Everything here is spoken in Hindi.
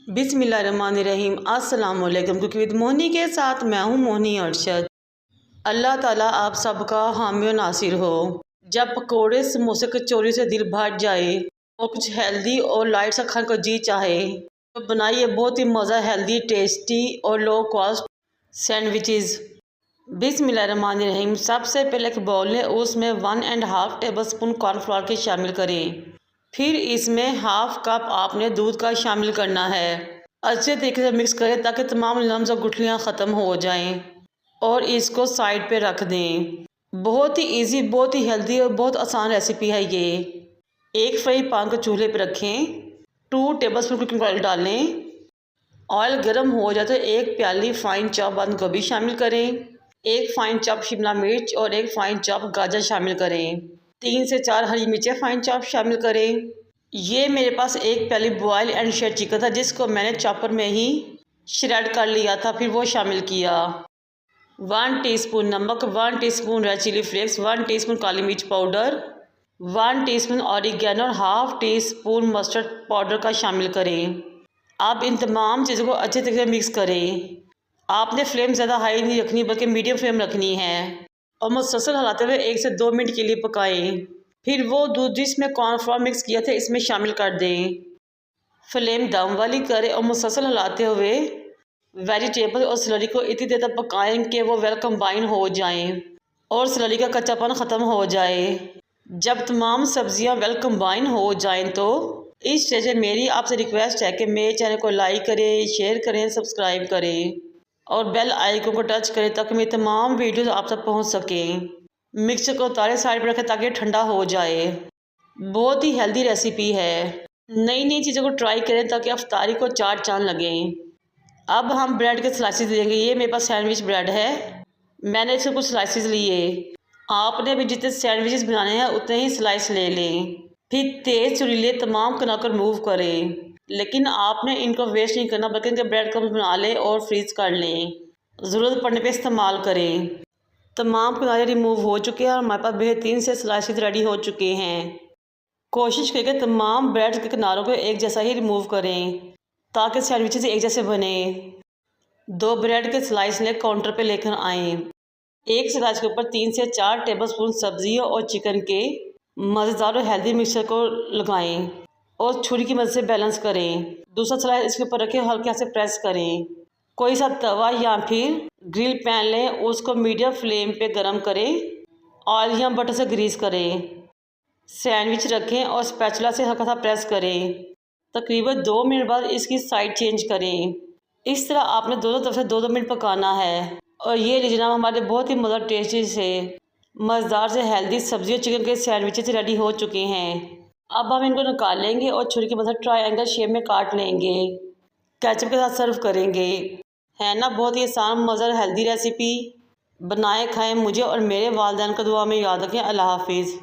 बिस्मिल्लाहिर्रहमानिर्रहीम। अस्सलाम वालेकुम। कुकिंग विद मोहनी के साथ मैं हूँ मोहनी अरशद। अल्लाह ताला आप सबका हामी और नासिर हो। जब पकोड़े समोसे कचौरी से दिल भर जाए और कुछ हेल्दी और लाइट सा खाने को जी चाहे तो बनाइए बहुत ही मज़ा हेल्दी टेस्टी और लो कॉस्ट सैंडविचेस। बिस्मिल्लाहिर्रहमानिर्रहीम। सबसे पहले एक बाउल लें, उसमें 1.5 टेबल स्पून कॉर्नफ्लोर के शामिल करें। फिर इसमें हाफ कप आपने दूध का शामिल करना है। अच्छे तरीके से मिक्स करें ताकि तमाम लम्स और गुठलियाँ ख़त्म हो जाएं और इसको साइड पे रख दें। बहुत ही इजी, बहुत ही हेल्दी और बहुत आसान रेसिपी है ये। एक फ्राई पैन को चूल्हे पे रखें, 2 टेबलस्पून कुकिंग ऑयल डालें। ऑयल गर्म हो जाए तो एक प्याली फाइन चॉप बंद गोभी शामिल करें, एक फाइन चॉप शिमला मिर्च और एक फाइन चॉप गाजर शामिल करें। 3 से 4 हरी मिर्चें फाइन चॉप शामिल करें। ये मेरे पास एक प्याली बॉयल एंड शेड चिकन था जिसको मैंने चॉपर में ही श्रेड कर लिया था, फिर वो शामिल किया। 1 टीस्पून नमक, 1 teaspoon red chilli flakes, 1 teaspoon काली मिर्च पाउडर, 1 टीस्पून ऑरिगेनो और half teaspoon mustard powder का शामिल करें। आप इन तमाम चीज़ों को अच्छे तरीके से मिक्स करें। आपने फ्लेम ज़्यादा हाई नहीं रखनी बल्कि मीडियम फ्लेम रखनी है और मुसलसल हिलाते हुए 1 से 2 मिनट के लिए पकाएं। फिर वो दूध जिसमें कॉर्नफ्लोर मिक्स किया था इसमें शामिल कर दें। फ्लेम दम वाली करें और मुसलसल हिलाते हुए वेजिटेबल और स्लरी को इतनी देर तक पकाएं कि वो वेल कंबाइन हो जाएं और स्लरी का कच्चापन ख़त्म हो जाए। जब तमाम सब्जियां वेल कंबाइन हो जाएं तो इस स्टेज में मेरी आपसे रिक्वेस्ट है कि मेरे चैनल को लाइक करें, शेयर करें, सब्सक्राइब करें और बेल आइकन को टच करें ताकि मेरी तमाम वीडियोस आप तक पहुंच सकें। मिक्सचर को उतारे साइड पर रखें ताकि ठंडा हो जाए। बहुत ही हेल्दी रेसिपी है। नई नई चीज़ों को ट्राई करें ताकि अफ्तारी को 4 चांद लगें। अब हम ब्रेड के स्लाइसेस लेंगे। ये मेरे पास सैंडविच ब्रेड है, मैंने इसके कुछ स्लाइसेस लिए। आपने भी जितने सैंडविचेस बनाने हैं उतने ही स्लाइस ले लें। फिर तेज़ छुरी ले तमाम कना को रिमूव करें, लेकिन आपने इनको वेस्ट नहीं करना बल्कि इनके ब्रेड क्रम्स बना लें और फ्रीज कर लें। ज़रूरत पड़ने पे इस्तेमाल करें। तमाम किनारे रिमूव हो चुके हैं और हमारे पास बेहतरीन से स्लाइसेस रेडी हो चुके हैं। कोशिश करके तमाम ब्रेड के किनारों को एक जैसा ही रिमूव करें ताकि सैंडविचेस एक जैसे बने। 2 ब्रेड के स्लाइस ले काउंटर पे लेकर आएँ। एक स्लाइस के ऊपर 3 से 4 टेबलस्पून सब्जियों और चिकन के मज़ेदार और हेल्दी मिक्सचर को लगाएं और छुरी की मदद से बैलेंस करें। दूसरा स्लाइस इसके ऊपर रखें, हल्के हाथ से प्रेस करें। कोई सा तवा या फिर ग्रिल पैन लें, उसको मीडियम फ्लेम पे गरम करें, ऑयल या बटर से ग्रीस करें। सैंडविच रखें और स्पैचुला से हल्का सा प्रेस करें। तकरीबन 2 मिनट बाद इसकी साइड चेंज करें। इस तरह आपने दोनों तरफ से 2-2 मिनट पकाना है। और ये लीजिए जनाब, हमारे बहुत ही मज़ेदार टेस्टी से मज़ेदार से हेल्दी सब्जी और चिकन के सैंडविचेस रेडी हो चुके हैं। अब हम इनको निकाल लेंगे और छुरी की मदद से ट्रायंगल शेप में काट लेंगे। केचप के साथ सर्व करेंगे। है ना बहुत ही आसान मज़ेदार हेल्दी रेसिपी। बनाए खाएं, मुझे और मेरे वालिदैन को दुआ में याद रखें। अल्लाह हाफिज़।